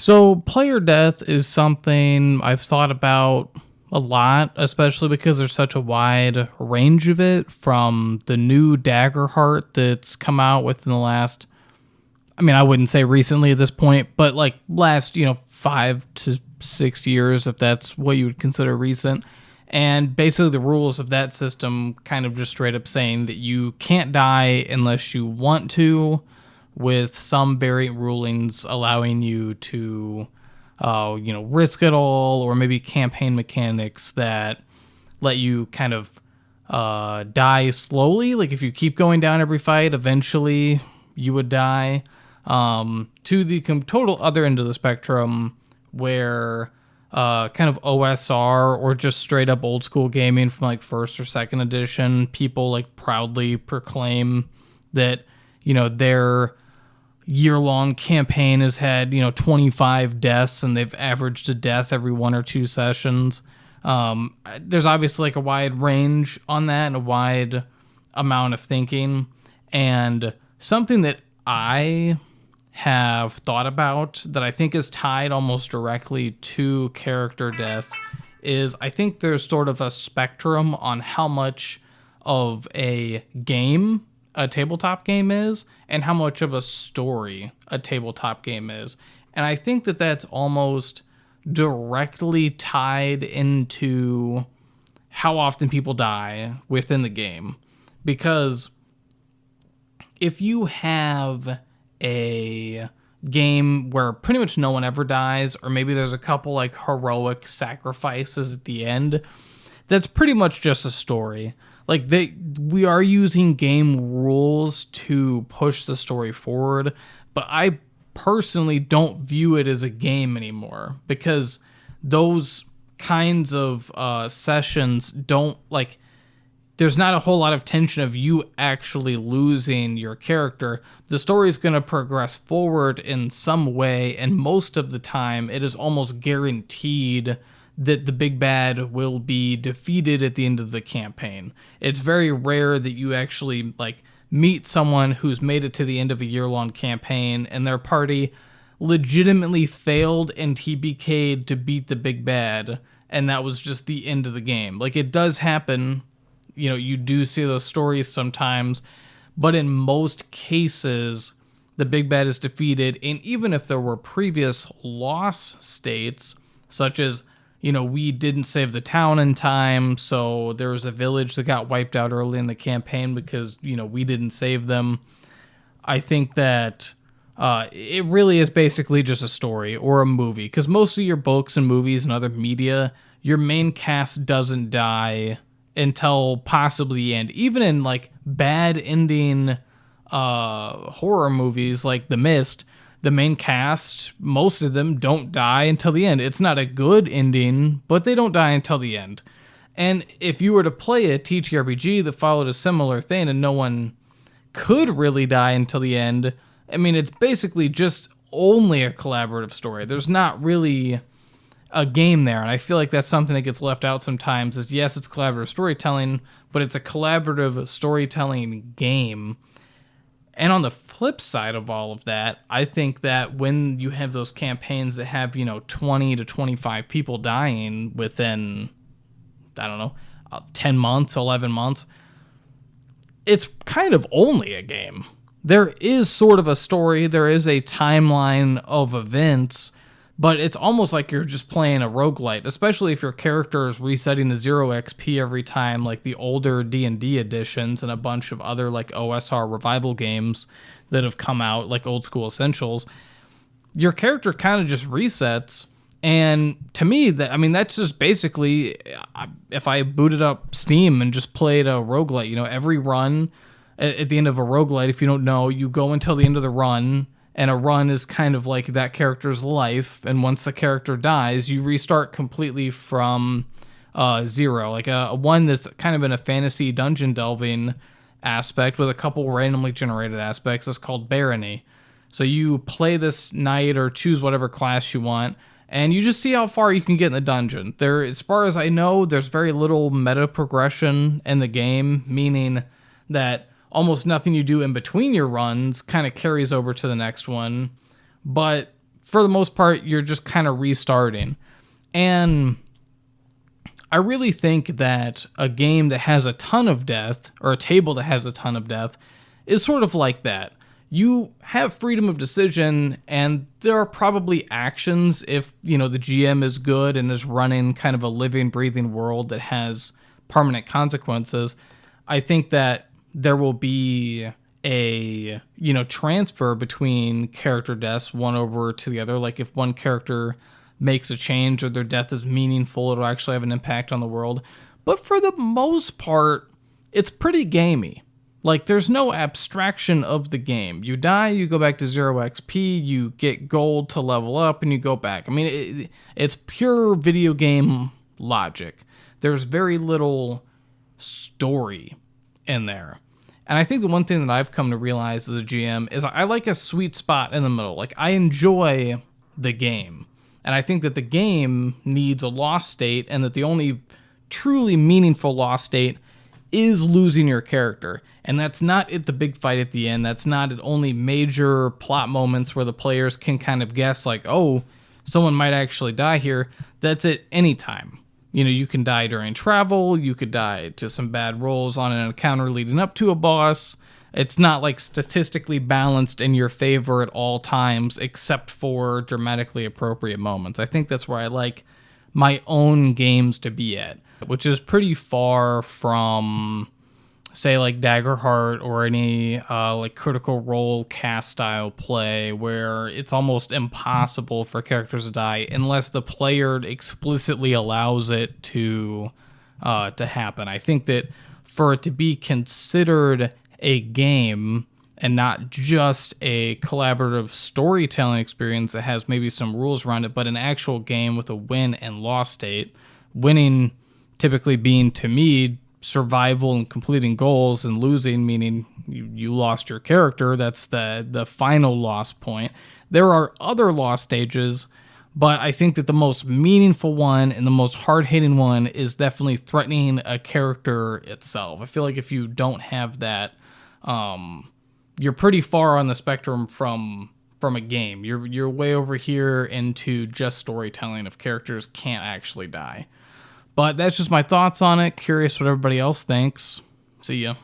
So, player death is something I've thought about a lot, especially because there's such a wide range of it from the new Daggerheart that's come out within the last, I wouldn't say recently at this point, but like last, 5 to 6 years, if that's what you would consider recent. And basically, the rules of that system kind of just straight up saying that you can't die unless you want to, with some variant rulings allowing you to, risk it all, or maybe campaign mechanics that let you kind of die slowly. Like if you keep going down every fight, eventually you would die. To the total other end of the spectrum, where kind of OSR or just straight up old school gaming from like first or second edition, people like proudly proclaim that their year-long campaign has had 25 deaths and they've averaged a death every 1 or 2 sessions. There's obviously like a wide range on that and a wide amount of thinking, and something that I have thought about that I think is tied almost directly to character death is I think there's sort of a spectrum on how much of a game a tabletop game is and how much of a story a tabletop game is. And I think that that's almost directly tied into how often people die within the game. Because if you have a game where pretty much no one ever dies, or maybe there's a couple like heroic sacrifices at the end, that's pretty much just a story. Like we are using game rules to push the story forward, but I personally don't view it as a game anymore, because those kinds of sessions don't like. There's not a whole lot of tension of you actually losing your character. The story is going to progress forward in some way, and most of the time it is almost guaranteed that the big bad will be defeated at the end of the campaign. It's very rare that you actually like meet someone who's made it to the end of a year-long campaign and their party legitimately failed and TBK'd to beat the big bad, and that was just the end of the game. Like, it does happen. You do see those stories sometimes, but in most cases, the big bad is defeated. And even if there were previous loss states, such as, we didn't save the town in time, so there was a village that got wiped out early in the campaign because, we didn't save them. I think that it really is basically just a story or a movie, because most of your books and movies and other media, your main cast doesn't die until possibly the end. Even in like bad ending horror movies like The Mist, the main cast, most of them don't die until the end. It's not a good ending, but they don't die until the end. And if you were to play a TTRPG that followed a similar thing and no one could really die until the end, it's basically just only a collaborative story. There's not really a game there, and I feel like that's something that gets left out sometimes. Is yes, it's collaborative storytelling, but it's a collaborative storytelling game. And on the flip side of all of that, I think that when you have those campaigns that have 20 to 25 people dying within 10 months, 11 months, it's kind of only a game. There is sort of a story, there is a timeline of events, but it's almost like you're just playing a roguelite, especially if your character is resetting to 0 XP every time, like the older D&D editions and a bunch of other like OSR revival games that have come out, like Old School Essentials. Your character kind of just resets, and to me, that's just basically, if I booted up Steam and just played a roguelite, every run, at the end of a roguelite, if you don't know, you go until the end of the run, and a run is kind of like that character's life, and once the character dies, you restart completely from zero. Like a one that's kind of in a fantasy dungeon delving aspect with a couple randomly generated aspects is called Barony. So you play this knight or choose whatever class you want, and you just see how far you can get in the dungeon. There, as far as I know, there's very little meta progression in the game, meaning that almost nothing you do in between your runs kind of carries over to the next one. But for the most part, you're just kind of restarting. And I really think that a game that has a ton of death, or a table that has a ton of death, is sort of like that. You have freedom of decision, and there are probably actions if, the GM is good and is running kind of a living, breathing world that has permanent consequences. I think that there will be a, transfer between character deaths, one over to the other. Like if one character makes a change or their death is meaningful, it'll actually have an impact on the world. But for the most part, it's pretty gamey. Like, there's no abstraction of the game. You die, you go back to 0 XP, you get gold to level up, and you go back. I mean, it's pure video game logic. There's very little story in there. And I think the one thing that I've come to realize as a GM is I like a sweet spot in the middle. Like, I enjoy the game. And I think that the game needs a lost state, and that the only truly meaningful lost state is losing your character. And that's not at the big fight at the end. That's not at only major plot moments where the players can kind of guess, like, oh, someone might actually die here. That's at any time. You can die during travel. You could die to some bad rolls on an encounter leading up to a boss. It's not like statistically balanced in your favor at all times, except for dramatically appropriate moments. I think that's where I like my own games to be at, which is pretty far from, say, like Daggerheart or any like Critical Role cast style play, where it's almost impossible for characters to die unless the player explicitly allows it to happen. I think that for it to be considered a game and not just a collaborative storytelling experience that has maybe some rules around it, but an actual game with a win and loss state, winning typically being, to me, survival and completing goals, and losing meaning you lost your character. That's the final loss point. There are other loss stages, but I think that the most meaningful one and the most hard-hitting one is definitely threatening a character itself. I feel like if you don't have that, you're pretty far on the spectrum from a game. You're way over here into just storytelling if characters can't actually die. But that's just my thoughts on it. Curious what everybody else thinks. See ya.